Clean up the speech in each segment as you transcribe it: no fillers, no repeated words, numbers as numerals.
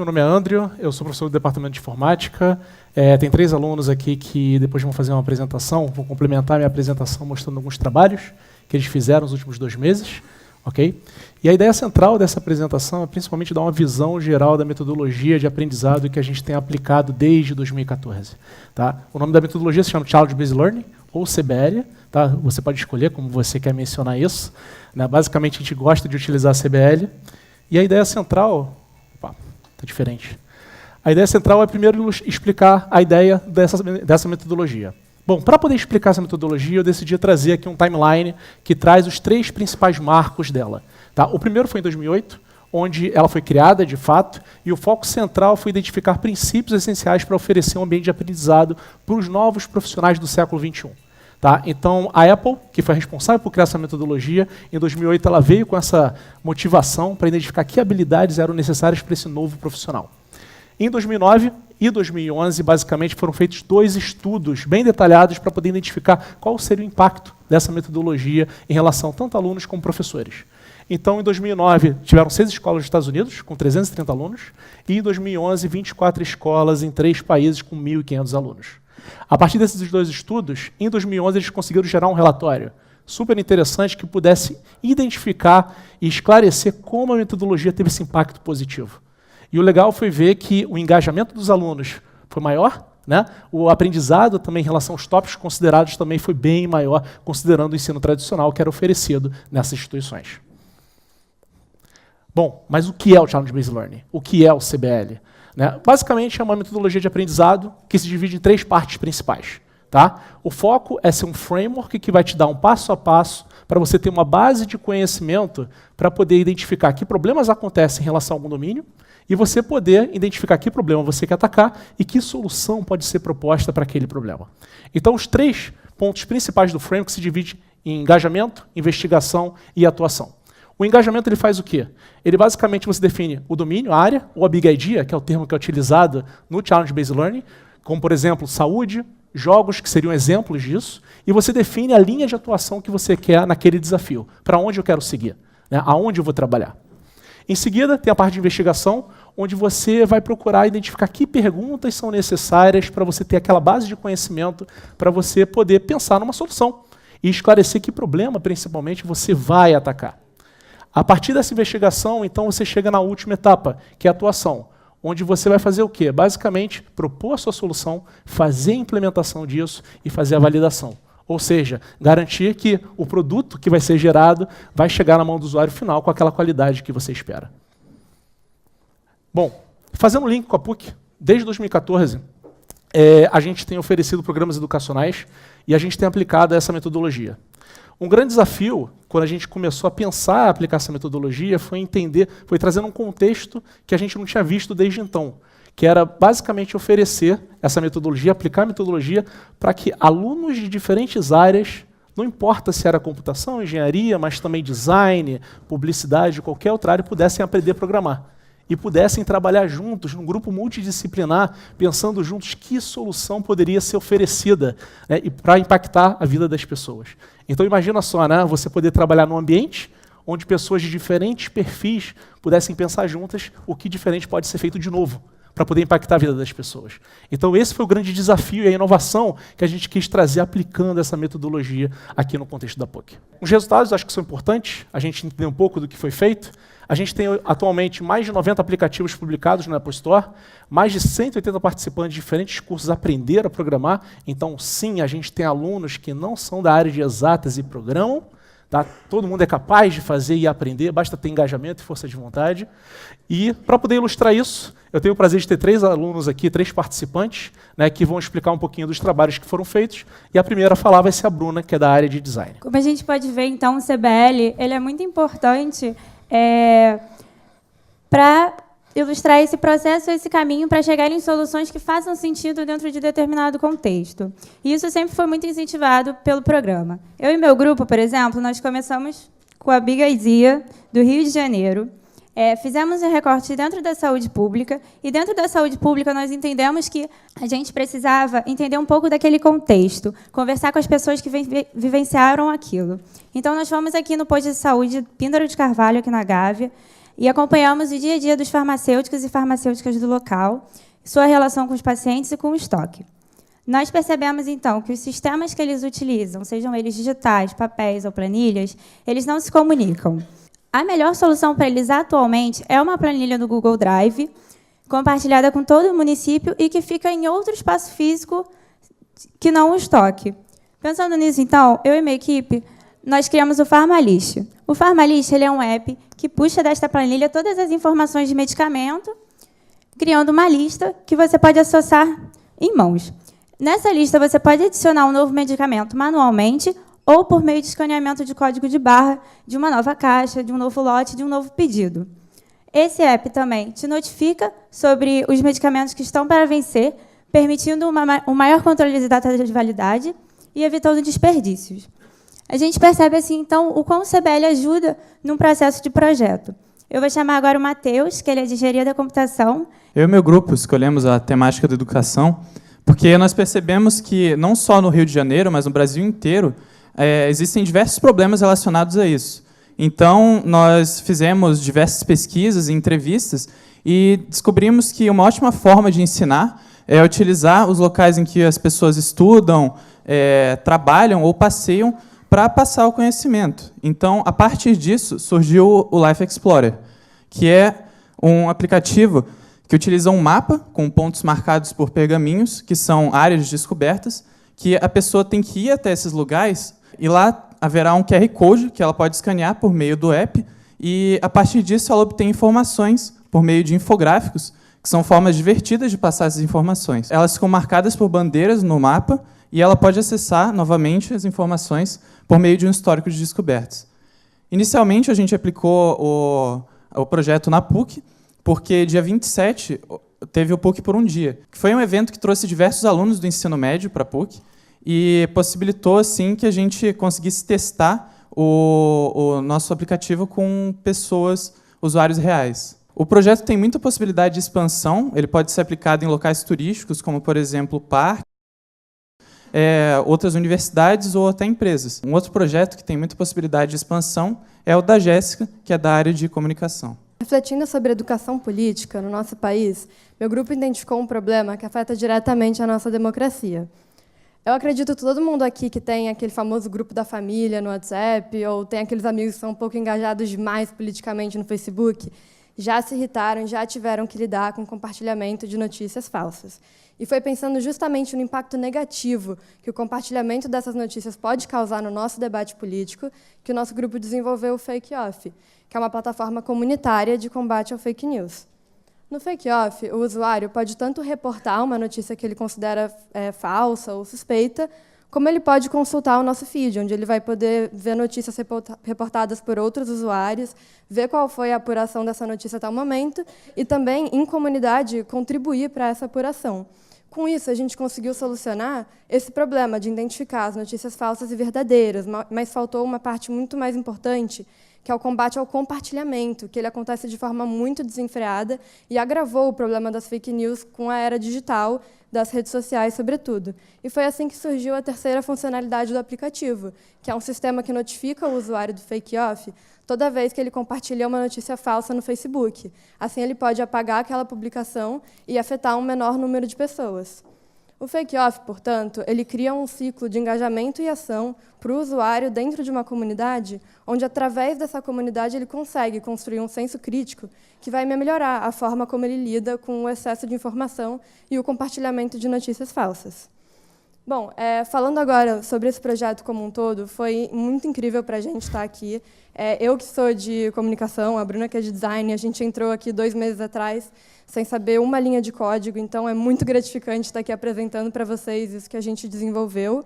Meu nome é Andrew, eu sou professor do Departamento de Informática. Tem 3 alunos aqui que depois vão fazer uma apresentação, vou complementar minha apresentação mostrando alguns trabalhos que eles fizeram nos últimos 2 meses. Okay? E a ideia central dessa apresentação é principalmente dar uma visão geral da metodologia de aprendizado que a gente tem aplicado desde 2014. Tá? O nome da metodologia se chama Challenge Based Learning, ou CBL. Tá? Você pode escolher como você quer mencionar isso. Né? Basicamente, a gente gosta de utilizar a CBL. E a ideia central... Opa, está diferente. A ideia central é primeiro explicar a ideia dessa metodologia. Bom, para poder explicar essa metodologia, eu decidi trazer aqui um timeline que traz os 3 principais marcos dela. Tá? O primeiro foi em 2008, onde ela foi criada, de fato, e o foco central foi identificar princípios essenciais para oferecer um ambiente de aprendizado para os novos profissionais do século XXI. Tá? Então, a Apple, que foi responsável por criar essa metodologia, em 2008 ela veio com essa motivação para identificar que habilidades eram necessárias para esse novo profissional. Em 2009 e 2011, basicamente, foram feitos 2 estudos bem detalhados para poder identificar qual seria o impacto dessa metodologia em relação tanto a alunos como professores. Então, em 2009, tiveram 6 escolas dos Estados Unidos, com 330 alunos, e em 2011, 24 escolas em 3 países, com 1.500 alunos. A partir desses 2 estudos, em 2011, eles conseguiram gerar um relatório super interessante que pudesse identificar e esclarecer como a metodologia teve esse impacto positivo. E o legal foi ver que o engajamento dos alunos foi maior, né? O aprendizado também em relação aos tópicos considerados também foi bem maior, considerando o ensino tradicional que era oferecido nessas instituições. Bom, mas o que é o Challenge Based Learning? O que é o CBL? Né? Basicamente é uma metodologia de aprendizado que se divide em 3 partes principais. Tá? O foco é ser um framework que vai te dar um passo a passo para você ter uma base de conhecimento para poder identificar que problemas acontecem em relação a algum domínio e você poder identificar que problema você quer atacar e que solução pode ser proposta para aquele problema. Então, os 3 pontos principais do framework se dividem em engajamento, investigação e atuação. O engajamento ele faz o quê? Ele basicamente você define o domínio, a área, ou a Big Idea, que é o termo que é utilizado no Challenge Based Learning, como, por exemplo, saúde, jogos, que seriam exemplos disso, e você define a linha de atuação que você quer naquele desafio, para onde eu quero seguir, né? Aonde eu vou trabalhar. Em seguida, tem a parte de investigação, onde você vai procurar identificar que perguntas são necessárias para você ter aquela base de conhecimento para você poder pensar numa solução e esclarecer que problema, principalmente, você vai atacar. A partir dessa investigação, então, você chega na última etapa, que é a atuação, onde você vai fazer o quê? Basicamente, propor a sua solução, fazer a implementação disso e fazer a validação. Ou seja, garantir que o produto que vai ser gerado vai chegar na mão do usuário final com aquela qualidade que você espera. Bom, fazendo link com a PUC, desde 2014, a gente tem oferecido programas educacionais e a gente tem aplicado essa metodologia. Um grande desafio, quando a gente começou a pensar a aplicar essa metodologia, foi trazendo um contexto que a gente não tinha visto desde então, que era basicamente oferecer essa metodologia, aplicar a metodologia para que alunos de diferentes áreas, não importa se era computação, engenharia, mas também design, publicidade, qualquer outra área, pudessem aprender a programar. E pudessem trabalhar juntos, num grupo multidisciplinar, pensando juntos que solução poderia ser oferecida, né, para impactar a vida das pessoas. Então imagina só, né, você poder trabalhar num ambiente onde pessoas de diferentes perfis pudessem pensar juntas o que diferente pode ser feito de novo, para poder impactar a vida das pessoas. Então esse foi o grande desafio e a inovação que a gente quis trazer aplicando essa metodologia aqui no contexto da PUC. Os resultados acho que são importantes, a gente entender um pouco do que foi feito. A gente tem atualmente mais de 90 aplicativos publicados no Apple Store, mais de 180 participantes de diferentes cursos aprenderam a programar. Então sim, a gente tem alunos que não são da área de exatas e programam. Tá? Todo mundo é capaz de fazer e aprender, basta ter engajamento e força de vontade. E, para poder ilustrar isso, eu tenho o prazer de ter 3 alunos aqui, 3 participantes, né, que vão explicar um pouquinho dos trabalhos que foram feitos. E a primeira a falar vai ser a Bruna, que é da área de design. Como a gente pode ver, então, o CBL ele é muito importante para ilustrar esse processo, esse caminho para chegar em soluções que façam sentido dentro de determinado contexto. E isso sempre foi muito incentivado pelo programa. Eu e meu grupo, por exemplo, nós começamos com a Big Idea do Rio de Janeiro. Fizemos um recorte dentro da saúde pública, e dentro da saúde pública nós entendemos que a gente precisava entender um pouco daquele contexto, conversar com as pessoas que vivenciaram aquilo. Então, nós fomos aqui no posto de saúde Píndaro de Carvalho, aqui na Gávea, e acompanhamos o dia a dia dos farmacêuticos e farmacêuticas do local, sua relação com os pacientes e com o estoque. Nós percebemos, então, que os sistemas que eles utilizam, sejam eles digitais, papéis ou planilhas, eles não se comunicam. A melhor solução para eles atualmente é uma planilha do Google Drive, compartilhada com todo o município e que fica em outro espaço físico que não o estoque. Pensando nisso, então, eu e minha equipe, nós criamos o Farmalist. O Farmalist ele é um app que puxa desta planilha todas as informações de medicamento, criando uma lista que você pode acessar em mãos. Nessa lista, você pode adicionar um novo medicamento manualmente ou por meio de escaneamento de código de barra de uma nova caixa, de um novo lote, de um novo pedido. Esse app também te notifica sobre os medicamentos que estão para vencer, permitindo um maior controle de data de validade e evitando desperdícios. A gente percebe, assim, então, o quão o CBL ajuda num processo de projeto. Eu vou chamar agora o Matheus, que ele é de Engenharia da Computação. Eu e meu grupo escolhemos a temática da educação porque nós percebemos que, não só no Rio de Janeiro, mas no Brasil inteiro, existem diversos problemas relacionados a isso. Então, nós fizemos diversas pesquisas e entrevistas e descobrimos que uma ótima forma de ensinar é utilizar os locais em que as pessoas estudam, trabalham ou passeiam para passar o conhecimento. Então, a partir disso, surgiu o Life Explorer, que é um aplicativo que utiliza um mapa com pontos marcados por pergaminhos, que são áreas descobertas, que a pessoa tem que ir até esses lugares e lá haverá um QR Code que ela pode escanear por meio do app e, a partir disso, ela obtém informações por meio de infográficos, que são formas divertidas de passar essas informações. Elas ficam marcadas por bandeiras no mapa e ela pode acessar novamente as informações por meio de um histórico de descobertas. Inicialmente, a gente aplicou o projeto na PUC, porque dia 27 teve o PUC por um dia, que foi um evento que trouxe diversos alunos do ensino médio para a PUC e possibilitou assim, que a gente conseguisse testar o nosso aplicativo com pessoas, usuários reais. O projeto tem muita possibilidade de expansão, ele pode ser aplicado em locais turísticos, como, por exemplo, parques, outras universidades ou até empresas. Um outro projeto que tem muita possibilidade de expansão é o da Jéssica, que é da área de comunicação. Refletindo sobre a educação política no nosso país, meu grupo identificou um problema que afeta diretamente a nossa democracia. Eu acredito que todo mundo aqui que tem aquele famoso grupo da família no WhatsApp ou tem aqueles amigos que são um pouco engajados demais politicamente no Facebook, já se irritaram, já tiveram que lidar com o compartilhamento de notícias falsas. E foi pensando justamente no impacto negativo que o compartilhamento dessas notícias pode causar no nosso debate político que o nosso grupo desenvolveu o Fake Off, que é uma plataforma comunitária de combate ao fake news. No Fake Off, o usuário pode tanto reportar uma notícia que ele considera falsa ou suspeita, como ele pode consultar o nosso feed, onde ele vai poder ver notícias reportadas por outros usuários, ver qual foi a apuração dessa notícia até o momento e também, em comunidade, contribuir para essa apuração. Com isso, a gente conseguiu solucionar esse problema de identificar as notícias falsas e verdadeiras, mas faltou uma parte muito mais importante, que é o combate ao compartilhamento, que ele acontece de forma muito desenfreada e agravou o problema das fake news com a era digital, das redes sociais, sobretudo. E foi assim que surgiu a terceira funcionalidade do aplicativo, que é um sistema que notifica o usuário do Fake Off toda vez que ele compartilha uma notícia falsa no Facebook. Assim, ele pode apagar aquela publicação e afetar um menor número de pessoas. O Fake Off, portanto, ele cria um ciclo de engajamento e ação para o usuário dentro de uma comunidade, onde, através dessa comunidade, ele consegue construir um senso crítico que vai melhorar a forma como ele lida com o excesso de informação e o compartilhamento de notícias falsas. Bom, falando agora sobre esse projeto como um todo, foi muito incrível para a gente estar aqui. Eu que sou de comunicação, a Bruna que é de design, a gente entrou aqui 2 meses atrás, sem saber uma linha de código, então é muito gratificante estar aqui apresentando para vocês isso que a gente desenvolveu.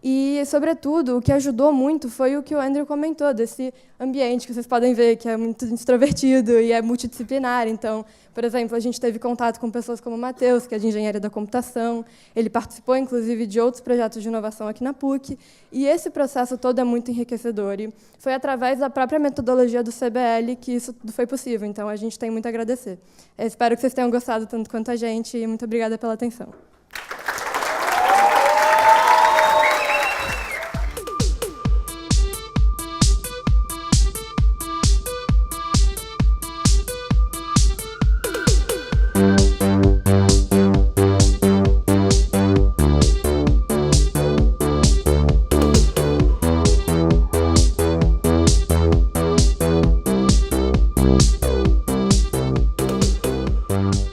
E, sobretudo, o que ajudou muito foi o que o Andrew comentou, desse ambiente que vocês podem ver, que é muito extrovertido e é multidisciplinar. Então, por exemplo, a gente teve contato com pessoas como o Matheus, que é de Engenharia da Computação. Ele participou, inclusive, de outros projetos de inovação aqui na PUC. E esse processo todo é muito enriquecedor. E foi através da própria metodologia do CBL que isso tudo foi possível. Então, a gente tem muito a agradecer. Eu espero que vocês tenham gostado tanto quanto a gente. E muito obrigada pela atenção. Obrigado.